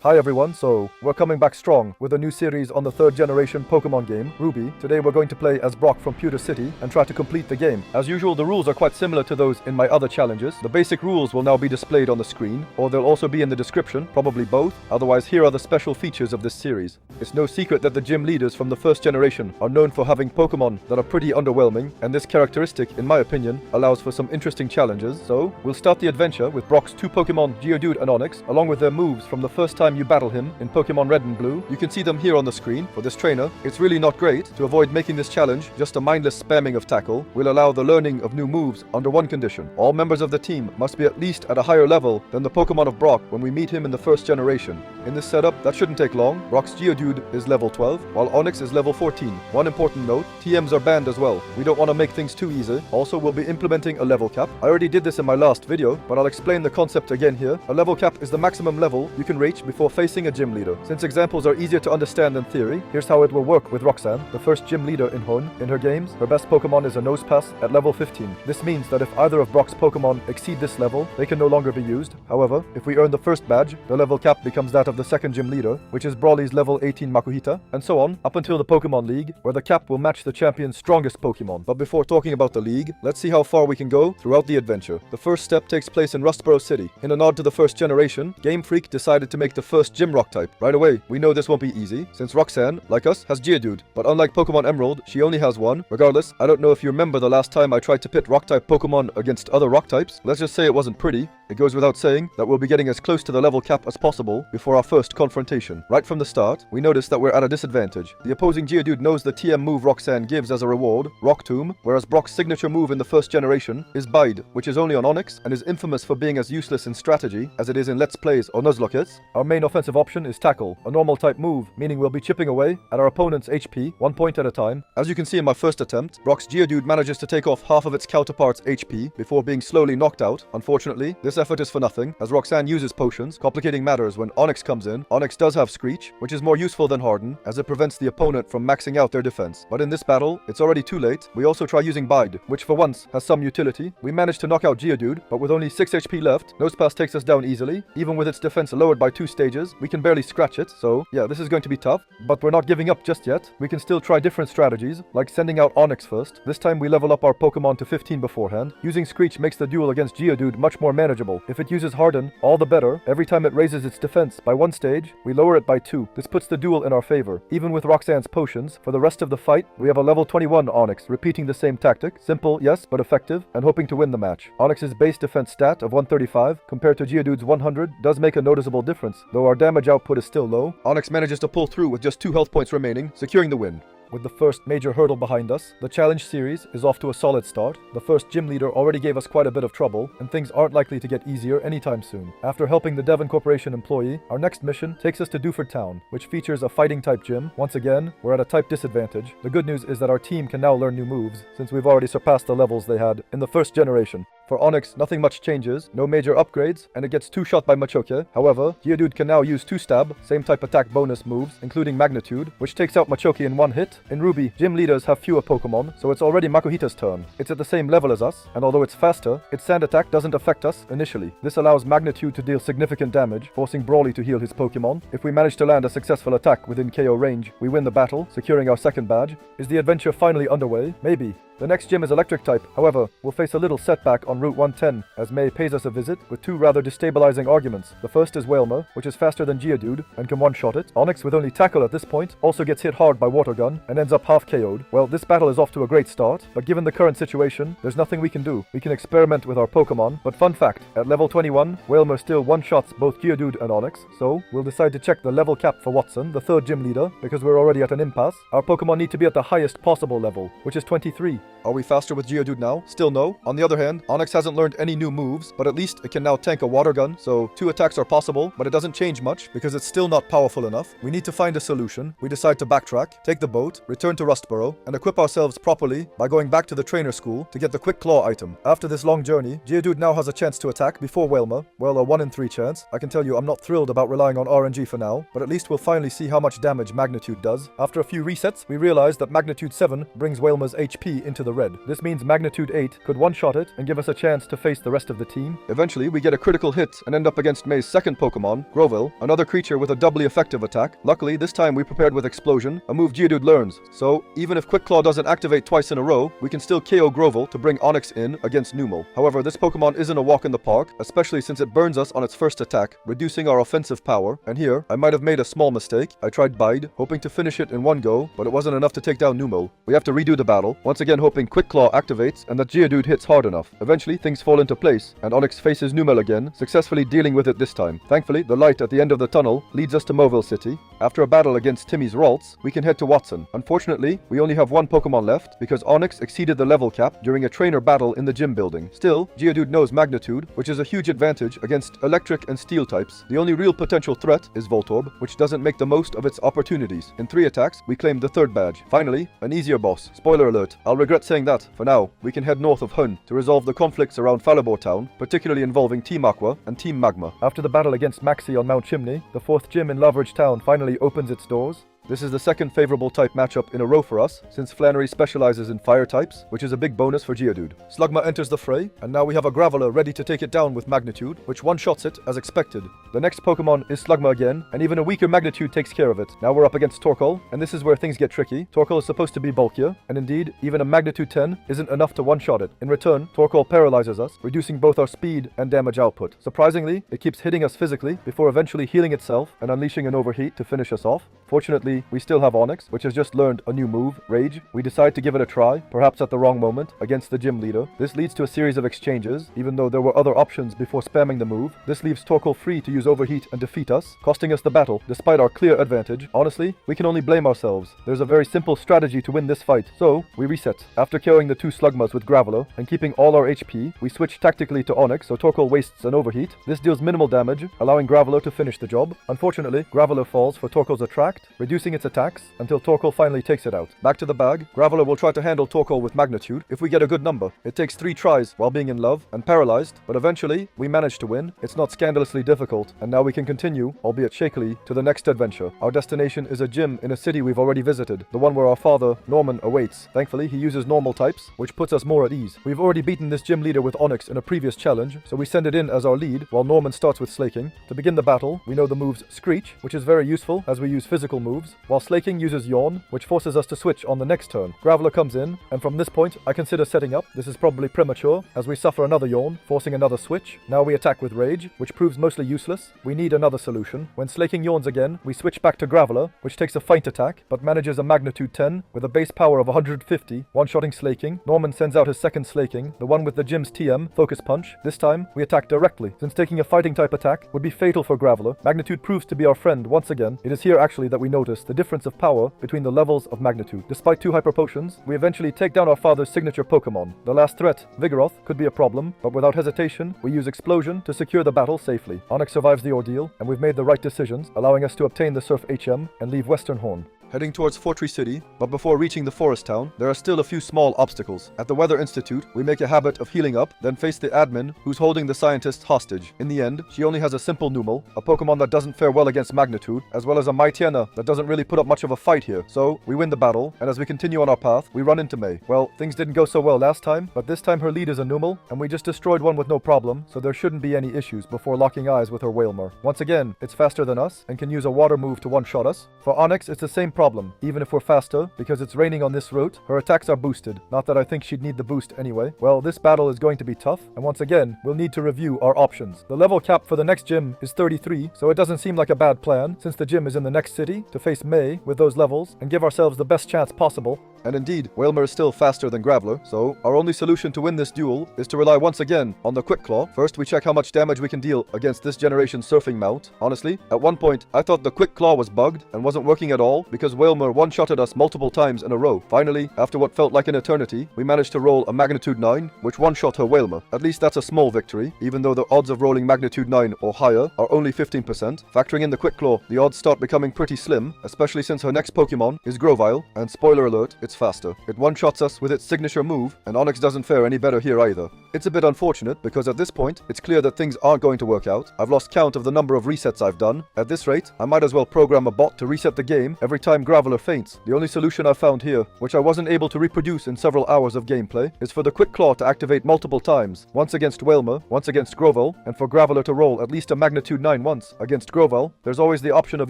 Hi everyone, so we're coming back strong with a new series on the third generation Pokemon game, Ruby. Today we're going to play as Brock from Pewter City and try to complete the game. As usual, the rules are quite similar to those in my other challenges. The basic rules will now be displayed on the screen, or they'll also be in the description, probably both. Otherwise, here are the special features of this series. It's no secret that the gym leaders from the first generation are known for having Pokemon that are pretty underwhelming, and this characteristic, in my opinion, allows for some interesting challenges. So, we'll start the adventure with Brock's two Pokemon, Geodude and Onix, along with their moves from the first time you battle him in Pokemon Red and Blue. You can see them here on the screen. For this trainer, it's really not great. To avoid making this challenge just a mindless spamming of tackle, we'll allow the learning of new moves under one condition. All members of the team must be at least at a higher level than the Pokemon of Brock when we meet him in the first generation. In this setup, that shouldn't take long. Brock's Geodude is level 12, while Onix is level 14. One important note, TMs are banned as well. We don't want to make things too easy. Also, we'll be implementing a level cap. I already did this in my last video, but I'll explain the concept again here. A level cap is the maximum level you can reach before facing a gym leader. Since examples are easier to understand than theory, here's how it will work with Roxanne, the first gym leader in Hoenn. In her games, her best Pokemon is a Nosepass at level 15. This means that if either of Brock's Pokemon exceed this level, they can no longer be used. However, if we earn the first badge, the level cap becomes that of the second gym leader, which is Brawly's level 18 Makuhita, and so on, up until the Pokemon League, where the cap will match the champion's strongest Pokemon. But before talking about the League, let's see how far we can go throughout the adventure. The first step takes place in Rustboro City. In a nod to the first generation, Game Freak decided to make the first gym rock type. Right away, we know this won't be easy, since Roxanne, like us, has Geodude. But unlike Pokemon Emerald, she only has one. Regardless, I don't know if you remember the last time I tried to pit rock-type Pokemon against other rock types. Let's just say it wasn't pretty. It goes without saying that we'll be getting as close to the level cap as possible before our first confrontation. Right from the start, we notice that we're at a disadvantage. The opposing Geodude knows the TM move Roxanne gives as a reward, Rock Tomb, whereas Brock's signature move in the first generation is Bide, which is only on Onix and is infamous for being as useless in strategy as it is in Let's Plays or Nuzlockets. Our main offensive option is Tackle, a normal type move, meaning we'll be chipping away at our opponent's HP 1 point at a time. As you can see in my first attempt, Brock's Geodude manages to take off half of its counterpart's HP before being slowly knocked out. Unfortunately, this effort is for nothing, as Roxanne uses potions, complicating matters when Onix comes in. Onix does have Screech, which is more useful than Harden, as it prevents the opponent from maxing out their defense. But in this battle, it's already too late. We also try using Bide, which for once has some utility. We manage to knock out Geodude, but with only 6 HP left, Nosepass takes us down easily. Even with its defense lowered by 2 stages, we can barely scratch it, so yeah, this is going to be tough. But we're not giving up just yet. We can still try different strategies, like sending out Onix first. This time we level up our Pokemon to 15 beforehand. Using Screech makes the duel against Geodude much more manageable. If it uses Harden, all the better. Every time it raises its defense by 1 stage, we lower it by 2. This puts the duel in our favor. Even with Roxanne's potions, for the rest of the fight, we have a level 21 Onix, repeating the same tactic. Simple, yes, but effective, and hoping to win the match. Onix's base defense stat of 135 compared to Geodude's 100 does make a noticeable difference, though our damage output is still low. Onix manages to pull through with just 2 health points remaining, securing the win. With the first major hurdle behind us, the challenge series is off to a solid start. The first gym leader already gave us quite a bit of trouble, and things aren't likely to get easier anytime soon. After helping the Devon Corporation employee, our next mission takes us to Dewford Town, which features a fighting type gym. Once again, we're at a type disadvantage. The good news is that our team can now learn new moves, since we've already surpassed the levels they had in the first generation. For Onix, nothing much changes, no major upgrades, and it gets 2-shot by Machoke. However, Geodude can now use 2-stab, same type attack bonus moves, including Magnitude, which takes out Machoke in 1 hit. In Ruby, gym leaders have fewer Pokemon, so it's already Makuhita's turn. It's at the same level as us, and although it's faster, its sand attack doesn't affect us initially. This allows Magnitude to deal significant damage, forcing Brawly to heal his Pokemon. If we manage to land a successful attack within KO range, we win the battle, securing our second badge. Is the adventure finally underway? Maybe. The next gym is electric type. However, we'll face a little setback on Route 110 as May pays us a visit with 2 rather destabilizing arguments. The first is Wailmer, which is faster than Geodude and can one-shot it. Onix, with only Tackle at this point, also gets hit hard by Water Gun and ends up half KO'd. Well, this battle is off to a great start, but given the current situation, there's nothing we can do. We can experiment with our Pokemon, but fun fact, at level 21, Wailmer still one-shots both Geodude and Onix, so we'll decide to check the level cap for Watson, the third gym leader, because we're already at an impasse. Our Pokemon need to be at the highest possible level, which is 23. Are we faster with Geodude now? Still no. On the other hand, Onix hasn't learned any new moves, but at least it can now tank a Water Gun, so 2 attacks are possible, but it doesn't change much because it's still not powerful enough. We need to find a solution. We decide to backtrack, take the boat, return to Rustboro, and equip ourselves properly by going back to the trainer school to get the Quick Claw item. After this long journey, Geodude now has a chance to attack before Wailmer. Well, a 1 in 3 chance. I can tell you I'm not thrilled about relying on RNG for now, but at least we'll finally see how much damage Magnitude does. After a few resets, we realize that Magnitude 7 brings Wailmer's HP into into the red. This means magnitude 8 could one-shot it and give us a chance to face the rest of the team. Eventually, we get a critical hit and end up against May's second Pokemon, Groville, another creature with a doubly effective attack. Luckily, this time we prepared with Explosion, a move Geodude learns. So, even if Quick Claw doesn't activate twice in a row, we can still KO Groville to bring Onix in against Numel. However, this Pokemon isn't a walk in the park, especially since it burns us on its first attack, reducing our offensive power. And here, I might have made a small mistake. I tried Bide, hoping to finish it in one go, but it wasn't enough to take down Numel. We have to redo the battle, once again hoping Quick Claw activates and that Geodude hits hard enough. Eventually, things fall into place, and Onix faces Numel again, successfully dealing with it this time. Thankfully, the light at the end of the tunnel leads us to Mobile City. After a battle against Timmy's Ralts, we can head to Watson. Unfortunately, we only have one Pokemon left because Onix exceeded the level cap during a trainer battle in the gym building. Still, Geodude knows Magnitude, which is a huge advantage against electric and steel types. The only real potential threat is Voltorb, which doesn't make the most of its opportunities. In 3 attacks, we claim the third badge. Finally, an easier boss. Spoiler alert, I'll regret saying that. For now, we can head north of Hun to resolve the conflicts around Falibor Town, particularly involving Team Aqua and Team Magma. After the battle against Maxie on Mount Chimney, the 4th gym in Loveridge Town finally opens its doors. This is the second favorable type matchup in a row for us, since Flannery specializes in fire types, which is a big bonus for Geodude. Slugma enters the fray, and now we have a Graveler ready to take it down with Magnitude, which one-shots it as expected. The next Pokemon is Slugma again, and even a weaker Magnitude takes care of it. Now we're up against Torkoal, and this is where things get tricky. Torkoal is supposed to be bulkier, and indeed, even a Magnitude 10 isn't enough to one-shot it. In return, Torkoal paralyzes us, reducing both our speed and damage output. Surprisingly, it keeps hitting us physically before eventually healing itself and unleashing an overheat to finish us off. Fortunately, we still have Onix, which has just learned a new move, Rage. We decide to give it a try, perhaps at the wrong moment, against the gym leader. This leads to a series of exchanges, even though there were other options before spamming the move. This leaves Torkoal free to use Overheat and defeat us, costing us the battle, despite our clear advantage. Honestly, we can only blame ourselves. There's a very simple strategy to win this fight, so we reset. After killing the 2 Slugmas with Graveler and keeping all our HP, we switch tactically to Onix, so Torkoal wastes an Overheat. This deals minimal damage, allowing Graveler to finish the job. Unfortunately, Graveler falls for Torkoal's Attract, reducing its attacks until Torkoal finally takes it out. Back to the bag, Graveler will try to handle Torkoal with Magnitude if we get a good number. It takes 3 tries while being in love and paralyzed, but eventually we manage to win. It's not scandalously difficult, and now we can continue, albeit shakily, to the next adventure. Our destination is a gym in a city we've already visited, the one where our father, Norman, awaits. Thankfully, he uses normal types, which puts us more at ease. We've already beaten this gym leader with Onix in a previous challenge, so we send it in as our lead, while Norman starts with Slaking. To begin the battle, we know the moves Screech, which is very useful as we use physical moves, while Slaking uses Yawn, which forces us to switch on the next turn. Graveler comes in, and from this point, I consider setting up. This is probably premature, as we suffer another Yawn, forcing another switch. Now we attack with Rage, which proves mostly useless. We need another solution. When Slaking yawns again, we switch back to Graveler, which takes a feint attack, but manages a Magnitude 10 with a base power of 150, one-shotting Slaking. Norman sends out his second Slaking, the one with the gym's TM, Focus Punch. This time, we attack directly, since taking a fighting type attack would be fatal for Graveler. Magnitude proves to be our friend once again. It is here actually that we notice the difference of power between the levels of Magnitude. Despite 2 Hyper Potions, we eventually take down our father's signature Pokemon. The last threat, Vigoroth, could be a problem, but without hesitation, we use Explosion to secure the battle safely. Onix survives the ordeal, and we've made the right decisions, allowing us to obtain the Surf HM and leave Western Horn. Heading towards Fortree City, but before reaching the forest town, there are still a few small obstacles. At the Weather Institute, we make a habit of healing up, then face the admin who's holding the scientists hostage. In the end, she only has a simple Numel, a Pokemon that doesn't fare well against Magnitude, as well as a Mightyena that doesn't really put up much of a fight here. So, we win the battle, and as we continue on our path, we run into May. Well, things didn't go so well last time, but this time her lead is a Numel, and we just destroyed one with no problem, so there shouldn't be any issues before locking eyes with her Wailmer. Once again, it's faster than us, and can use a water move to one-shot us. For Onix, it's the same problem, even if we're faster, because it's raining on this route, her attacks are boosted. Not that I think she'd need the boost anyway. Well, this battle is going to be tough, and once again, we'll need to review our options. The level cap for the next gym is 33, so it doesn't seem like a bad plan, since the gym is in the next city, to face May with those levels, and give ourselves the best chance possible. And indeed, Wailmer is still faster than Graveler, so our only solution to win this duel is to rely once again on the Quick Claw. First, we check how much damage we can deal against this generation's surfing mount. Honestly, at one point, I thought the Quick Claw was bugged and wasn't working at all because Wailmer one-shotted us multiple times in a row. Finally, after what felt like an eternity, we managed to roll a Magnitude 9, which one-shot her Wailmer. At least that's a small victory, even though the odds of rolling Magnitude 9 or higher are only 15%. Factoring in the Quick Claw, the odds start becoming pretty slim, especially since her next Pokemon is Grovyle, and spoiler alert, it's it's faster. It one-shots us with its signature move, and Onyx doesn't fare any better here either. It's a bit unfortunate because at this point, it's clear that things aren't going to work out. I've lost count of the number of resets I've done. At this rate, I might as well program a bot to reset the game every time Graveler faints. The only solution I've found here, which I wasn't able to reproduce in several hours of gameplay, is for the Quick Claw to activate multiple times. Once against Wailmer, once against Grovel, and for Graveler to roll at least a magnitude 9 once. Against Grovel, there's always the option of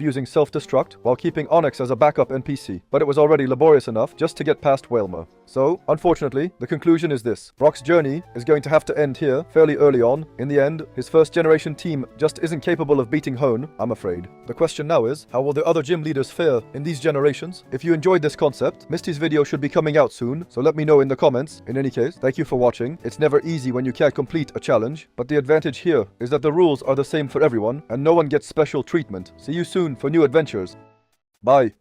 using self-destruct while keeping Onyx as a backup NPC, but it was already laborious enough just to get past Wailmer. So, unfortunately, the conclusion is this. Brock's journey is going to have to end here fairly early on. In the end, his first generation team just isn't capable of beating Hone, I'm afraid. The question now is, how will the other gym leaders fare in these generations? If you enjoyed this concept, Misty's video should be coming out soon, so let me know in the comments. In any case, thank you for watching. It's never easy when you can't complete a challenge, but the advantage here is that the rules are the same for everyone, and no one gets special treatment. See you soon for new adventures. Bye.